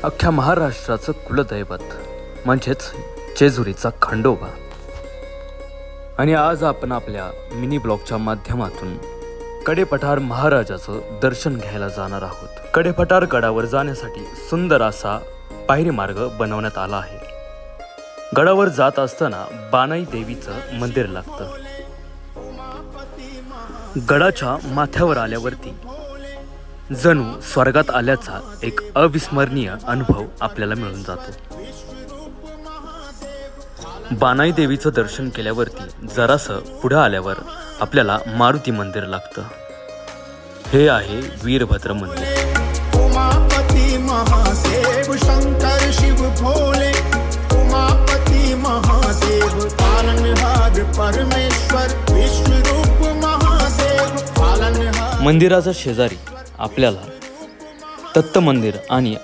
अख्ख्या महाराष्ट्राचं कुलदैवत म्हणजेच जेजुरीचा खंडोबा। आणि आज आपण आपल्या मिनी ब्लॉगच्या माध्यमातून कडेपठार महाराजाचं दर्शन घ्यायला जाणार आहोत। कडेपठार गडावर जाण्यासाठी सुंदर असा पायरी मार्ग बनवण्यात आला आहे। गडावर जात असताना बानाई देवीचं मंदिर लागतं। गडाच्या माथ्यावर आल्यावरती जणू स्वर्गात आल्याचा एक अविस्मरणीय अनुभव आपल्याला मिळून जातो। बानाई देवीचं दर्शन केल्यावरती जरासं पुढे आल्यावर आपल्याला मारुती मंदिर लागतं। हे आहे वीरभद्र मंदिर। उमापती महादेव शंकर शिव भोले, उमापती महादेव पालनहार परमेश्वर विश्वरूप महादेव पालनहार। मंदिराच्या शेजारी आपल्याला दत्त मंदिर आणि